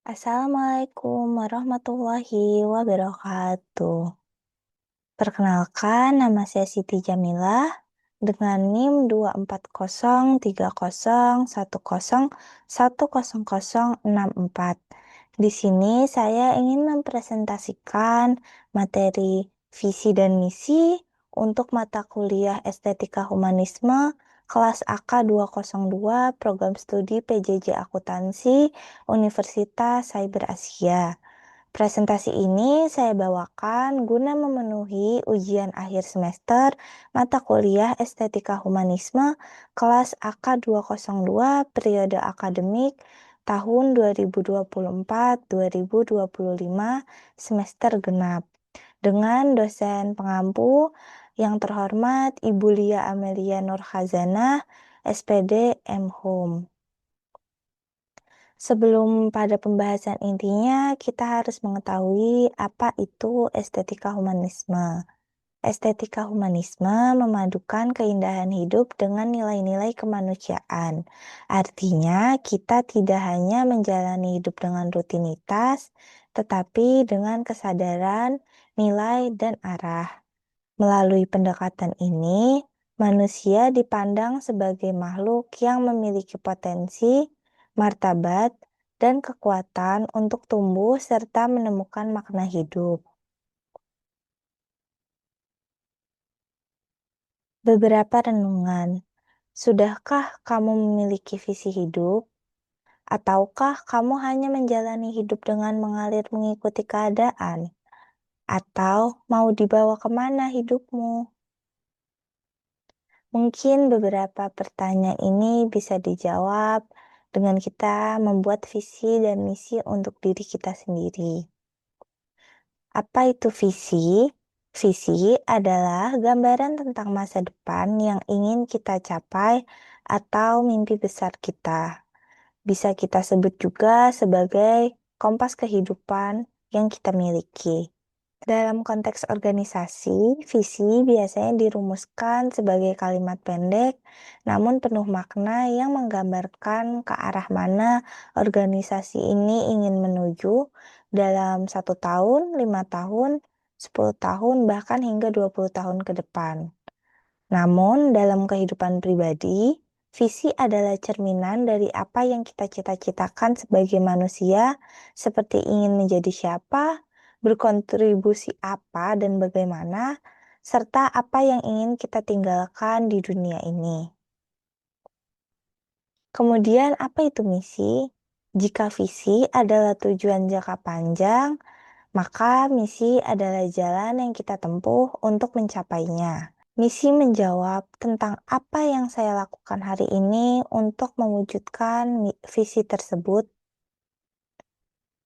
Assalamualaikum warahmatullahi wabarakatuh. Perkenalkan, nama saya Siti Jamilah dengan NIM 24030101064. Di sini saya ingin mempresentasikan materi visi dan misi untuk mata kuliah Estetika Humanisme kelas AK 202 Program Studi PJJ Akuntansi Universitas Cyber Asia. Presentasi ini saya bawakan guna memenuhi ujian akhir semester mata kuliah Estetika Humanisme kelas AK 202 periode akademik tahun 2024-2025 semester genap dengan dosen pengampu yang terhormat Ibu Lia Amelia Nurkhazanah, SPD M.Hum. Sebelum pada pembahasan intinya, kita harus mengetahui apa itu estetika humanisme. Estetika humanisme memadukan keindahan hidup dengan nilai-nilai kemanusiaan. Artinya, kita tidak hanya menjalani hidup dengan rutinitas, tetapi dengan kesadaran, nilai, dan arah. Melalui pendekatan ini, manusia dipandang sebagai makhluk yang memiliki potensi, martabat, dan kekuatan untuk tumbuh serta menemukan makna hidup. Beberapa renungan. Sudahkah kamu memiliki visi hidup? Ataukah kamu hanya menjalani hidup dengan mengalir mengikuti keadaan? Atau mau dibawa kemana hidupmu? Mungkin beberapa pertanyaan ini bisa dijawab dengan kita membuat visi dan misi untuk diri kita sendiri. Apa itu visi? Visi adalah gambaran tentang masa depan yang ingin kita capai atau mimpi besar kita. Bisa kita sebut juga sebagai kompas kehidupan yang kita miliki. Dalam konteks organisasi, visi biasanya dirumuskan sebagai kalimat pendek, namun penuh makna yang menggambarkan ke arah mana organisasi ini ingin menuju dalam 1 tahun, 5 tahun, 10 tahun, bahkan hingga 20 tahun ke depan. Namun, dalam kehidupan pribadi, visi adalah cerminan dari apa yang kita cita-citakan sebagai manusia, seperti ingin menjadi siapa, berkontribusi apa dan bagaimana, serta apa yang ingin kita tinggalkan di dunia ini. Kemudian, apa itu misi? Jika visi adalah tujuan jangka panjang, maka misi adalah jalan yang kita tempuh untuk mencapainya. Misi menjawab tentang apa yang saya lakukan hari ini untuk mewujudkan visi tersebut.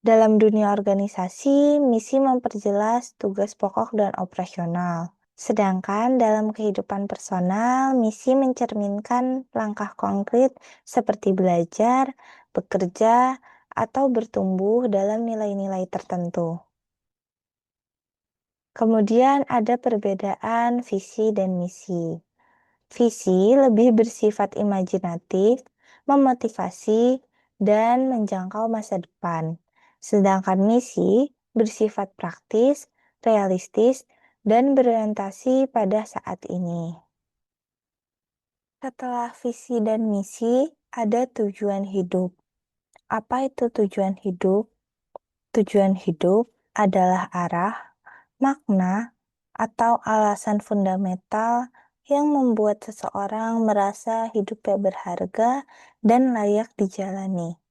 Dalam dunia organisasi, misi memperjelas tugas pokok dan operasional. Sedangkan dalam kehidupan personal, misi mencerminkan langkah konkret seperti belajar, bekerja, atau bertumbuh dalam nilai-nilai tertentu. Kemudian ada perbedaan visi dan misi. Visi lebih bersifat imajinatif, memotivasi, dan menjangkau masa depan. Sedangkan misi bersifat praktis, realistis, dan berorientasi pada saat ini. Setelah visi dan misi, ada tujuan hidup. Apa itu tujuan hidup? Tujuan hidup adalah arah, makna, atau alasan fundamental yang membuat seseorang merasa hidupnya berharga dan layak dijalani.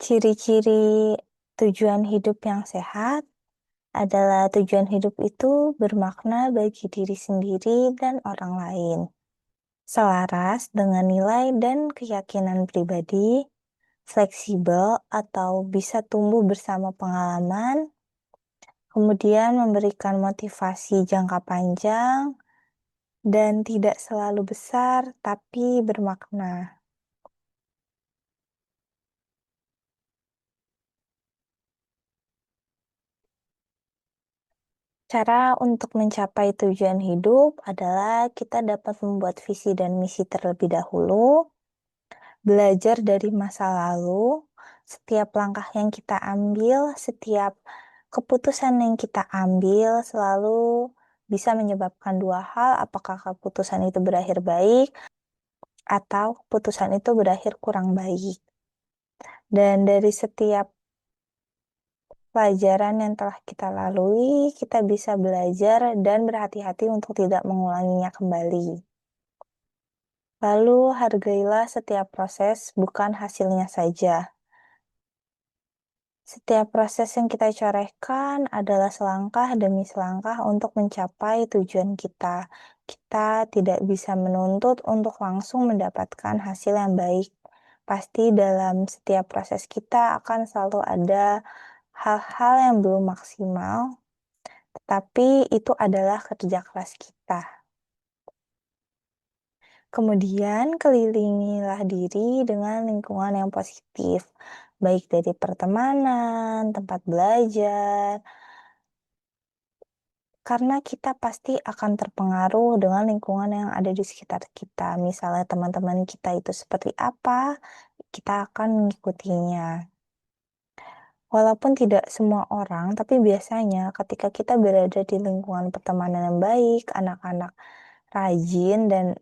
Ciri-ciri tujuan hidup yang sehat adalah tujuan hidup itu bermakna bagi diri sendiri dan orang lain, selaras dengan nilai dan keyakinan pribadi, fleksibel atau bisa tumbuh bersama pengalaman, kemudian memberikan motivasi jangka panjang, dan tidak selalu besar tapi bermakna. Cara untuk mencapai tujuan hidup adalah kita dapat membuat visi dan misi terlebih dahulu, belajar dari masa lalu, setiap langkah yang kita ambil, setiap keputusan yang kita ambil selalu bisa menyebabkan dua hal, apakah keputusan itu berakhir baik atau keputusan itu berakhir kurang baik. Dan dari setiap pelajaran yang telah kita lalui, kita bisa belajar dan berhati-hati untuk tidak mengulanginya kembali. Lalu, hargailah setiap proses, bukan hasilnya saja. Setiap proses yang kita corehkan adalah selangkah demi selangkah untuk mencapai tujuan kita. Kita tidak bisa menuntut untuk langsung mendapatkan hasil yang baik. Pasti dalam setiap proses kita akan selalu ada hal-hal yang belum maksimal, tetapi itu adalah kerja keras kita. Kemudian, kelilingilah diri dengan lingkungan yang positif, baik dari pertemanan, tempat belajar, karena kita pasti akan terpengaruh dengan lingkungan yang ada di sekitar kita. Misalnya teman-teman kita itu seperti apa, kita akan mengikutinya. Walaupun tidak semua orang, tapi biasanya ketika kita berada di lingkungan pertemanan yang baik, anak-anak rajin dan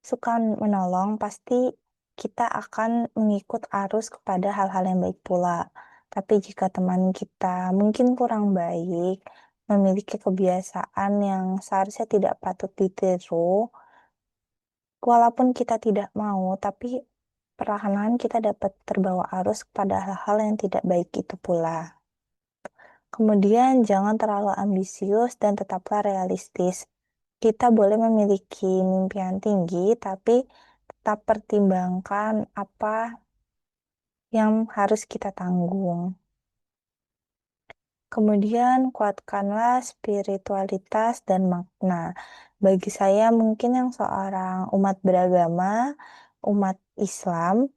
suka menolong, pasti kita akan mengikut arus kepada hal-hal yang baik pula. Tapi jika teman kita mungkin kurang baik, memiliki kebiasaan yang seharusnya tidak patut ditiru, walaupun kita tidak mau, tapi perlahan-lahan kita dapat terbawa arus kepada hal-hal yang tidak baik itu pula. Kemudian jangan terlalu ambisius dan tetaplah realistis. Kita boleh memiliki mimpi yang tinggi, tapi tetap pertimbangkan apa yang harus kita tanggung. Kemudian kuatkanlah spiritualitas dan makna. Bagi saya mungkin yang seorang umat beragama, umat Islam,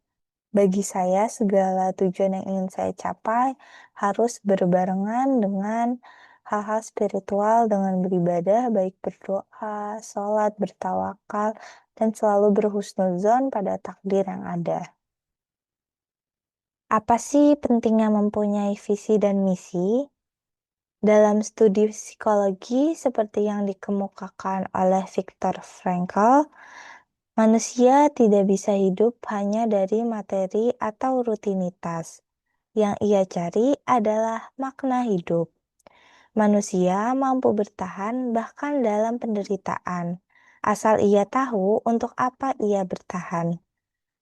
bagi saya segala tujuan yang ingin saya capai harus berbarengan dengan hal-hal spiritual dengan beribadah, baik berdoa, sholat, bertawakal, dan selalu berhusnuzon pada takdir yang ada. Apa sih pentingnya mempunyai visi dan misi? Dalam studi psikologi seperti yang dikemukakan oleh Viktor Frankl, manusia tidak bisa hidup hanya dari materi atau rutinitas. Yang ia cari adalah makna hidup. Manusia mampu bertahan bahkan dalam penderitaan, asal ia tahu untuk apa ia bertahan.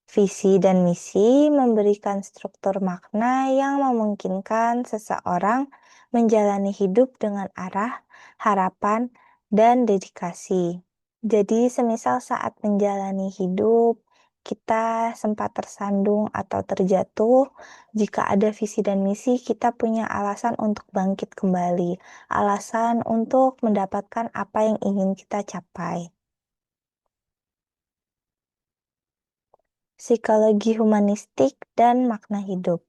Visi dan misi memberikan struktur makna yang memungkinkan seseorang menjalani hidup dengan arah, harapan, dan dedikasi. Jadi, semisal saat menjalani hidup, kita sempat tersandung atau terjatuh, jika ada visi dan misi, kita punya alasan untuk bangkit kembali, alasan untuk mendapatkan apa yang ingin kita capai. Psikologi humanistik dan makna hidup.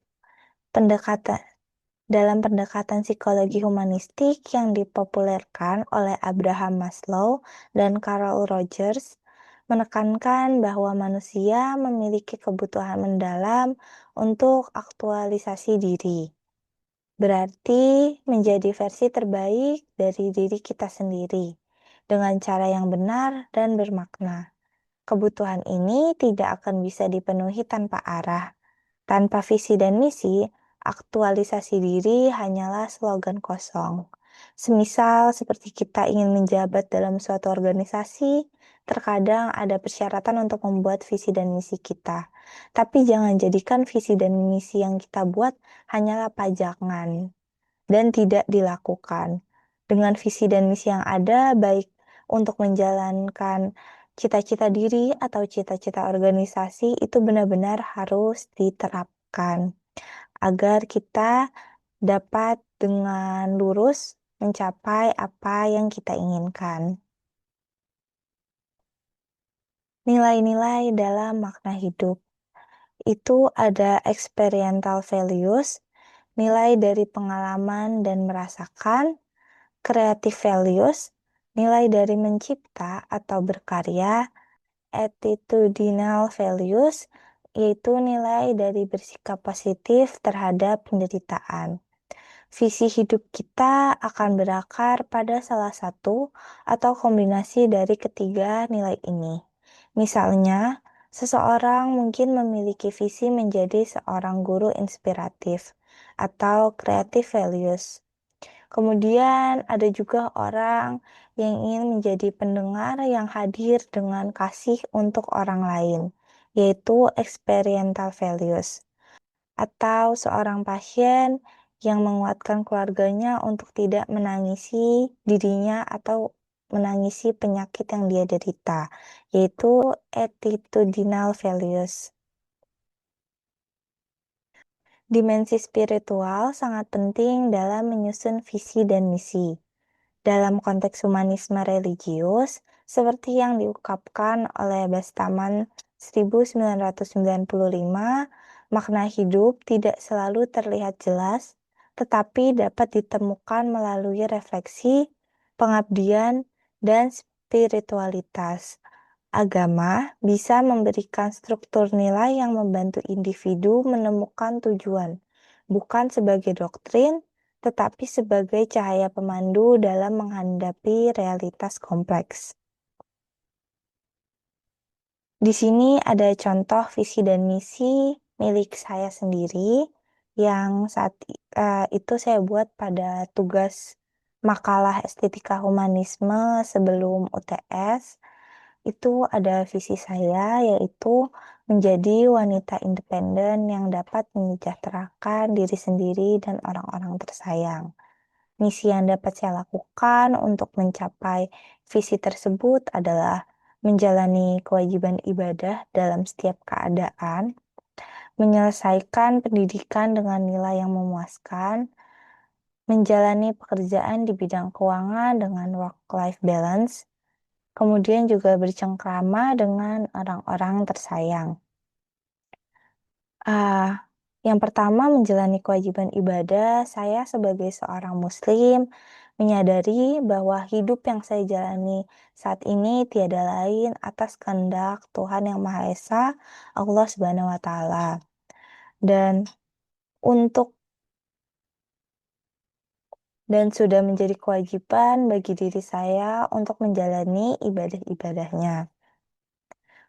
Pendekatan Dalam pendekatan psikologi humanistik yang dipopulerkan oleh Abraham Maslow dan Carl Rogers, menekankan bahwa manusia memiliki kebutuhan mendalam untuk aktualisasi diri. Berarti menjadi versi terbaik dari diri kita sendiri dengan cara yang benar dan bermakna. Kebutuhan ini tidak akan bisa dipenuhi tanpa arah. Tanpa visi dan misi, aktualisasi diri hanyalah slogan kosong. Semisal seperti kita ingin menjabat dalam suatu organisasi, terkadang ada persyaratan untuk membuat visi dan misi kita. Tapi jangan jadikan visi dan misi yang kita buat hanyalah pajangan dan tidak dilakukan. Dengan visi dan misi yang ada, baik untuk menjalankan cita-cita diri atau cita-cita organisasi, itu benar-benar harus diterapkan agar kita dapat dengan lurus mencapai apa yang kita inginkan. Nilai-nilai dalam makna hidup itu ada experiential values, nilai dari pengalaman dan merasakan, Creative values, nilai dari mencipta atau berkarya. Attitudinal values, yaitu nilai dari bersikap positif terhadap penderitaan. Visi hidup kita akan berakar pada salah satu atau kombinasi dari ketiga nilai ini. Misalnya, seseorang mungkin memiliki visi menjadi seorang guru inspiratif atau creative values. Kemudian ada juga orang yang ingin menjadi pendengar yang hadir dengan kasih untuk orang lain, yaitu experiential values. Atau seorang pasien yang menguatkan keluarganya untuk tidak menangisi dirinya atau menangisi penyakit yang dia derita, yaitu attitudinal values. Dimensi spiritual sangat penting dalam menyusun visi dan misi. Dalam konteks humanisme religius, seperti yang diungkapkan oleh Bastaman 1995, makna hidup tidak selalu terlihat jelas, tetapi dapat ditemukan melalui refleksi, pengabdian, dan spiritualitas. Agama bisa memberikan struktur nilai yang membantu individu menemukan tujuan, bukan sebagai doktrin, tetapi sebagai cahaya pemandu dalam menghadapi realitas kompleks. Di sini ada contoh visi dan misi milik saya sendiri yang saat itu saya buat pada tugas makalah estetika humanisme sebelum UTS. Itu ada visi saya, yaitu menjadi wanita independen yang dapat menyejahterakan diri sendiri dan orang-orang tersayang. Misi yang dapat saya lakukan untuk mencapai visi tersebut adalah menjalani kewajiban ibadah dalam setiap keadaan, menyelesaikan pendidikan dengan nilai yang memuaskan, menjalani pekerjaan di bidang keuangan dengan work-life balance, kemudian juga bercengkrama dengan orang-orang tersayang. Yang pertama, menjalani kewajiban ibadah. Saya sebagai seorang muslim menyadari bahwa hidup yang saya jalani saat ini tiada lain atas kehendak Tuhan Yang Maha Esa, Allah Subhanahu wa taala. Dan sudah menjadi kewajiban bagi diri saya untuk menjalani ibadah-ibadahnya.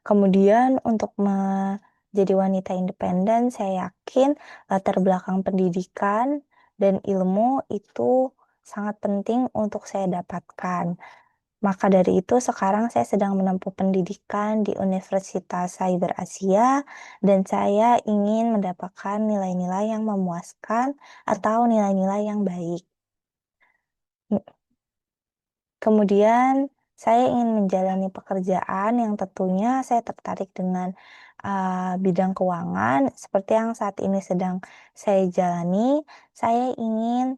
Kemudian untuk menjadi wanita independen, saya yakin latar belakang pendidikan dan ilmu itu sangat penting untuk saya dapatkan. Maka dari itu sekarang saya sedang menempuh pendidikan di Universitas Cyber Asia dan saya ingin mendapatkan nilai-nilai yang memuaskan atau nilai-nilai yang baik. Kemudian saya ingin menjalani pekerjaan yang tentunya saya tertarik dengan bidang keuangan seperti yang saat ini sedang saya jalani. Saya ingin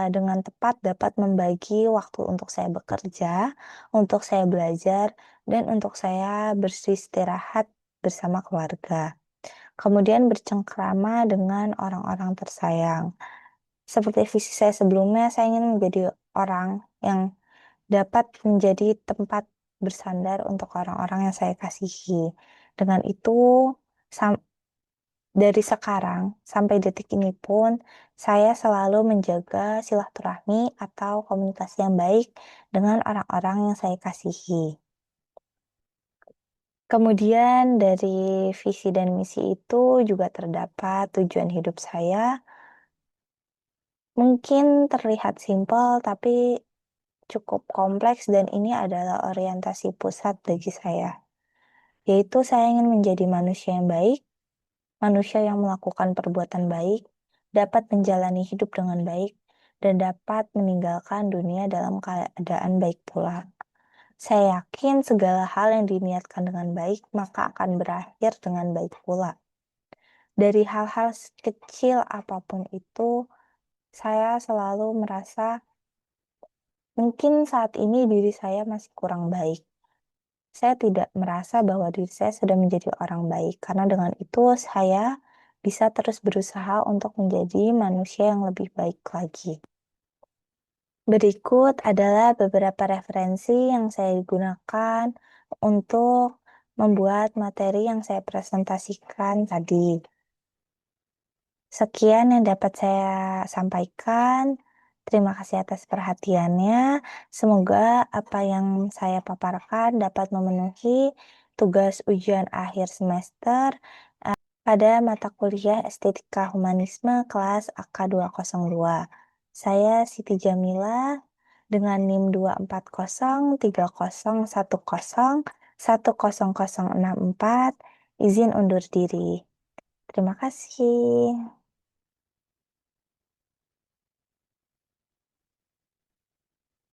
dengan tepat dapat membagi waktu untuk saya bekerja, untuk saya belajar, dan untuk saya beristirahat bersama keluarga. Kemudian bercengkrama dengan orang-orang tersayang. Seperti visi saya sebelumnya, saya ingin menjadi orang yang dapat menjadi tempat bersandar untuk orang-orang yang saya kasihi. Dengan itu, dari sekarang sampai detik ini pun, saya selalu menjaga silaturahmi atau komunikasi yang baik dengan orang-orang yang saya kasihi. Kemudian dari visi dan misi itu juga terdapat tujuan hidup saya. Mungkin terlihat simpel, tapi cukup kompleks dan ini adalah orientasi pusat bagi saya. Yaitu saya ingin menjadi manusia yang baik, manusia yang melakukan perbuatan baik, dapat menjalani hidup dengan baik, dan dapat meninggalkan dunia dalam keadaan baik pula. Saya yakin segala hal yang diniatkan dengan baik, maka akan berakhir dengan baik pula. Dari hal-hal kecil apapun itu, saya selalu merasa mungkin saat ini diri saya masih kurang baik. Saya tidak merasa bahwa diri saya sudah menjadi orang baik, karena dengan itu saya bisa terus berusaha untuk menjadi manusia yang lebih baik lagi. Berikut adalah beberapa referensi yang saya gunakan untuk membuat materi yang saya presentasikan tadi. Sekian yang dapat saya sampaikan. Terima kasih atas perhatiannya. Semoga apa yang saya paparkan dapat memenuhi tugas ujian akhir semester pada mata kuliah Estetika Humanisme kelas AK202. Saya Siti Jamila dengan NIM 2403010100064. Izin undur diri. Terima kasih.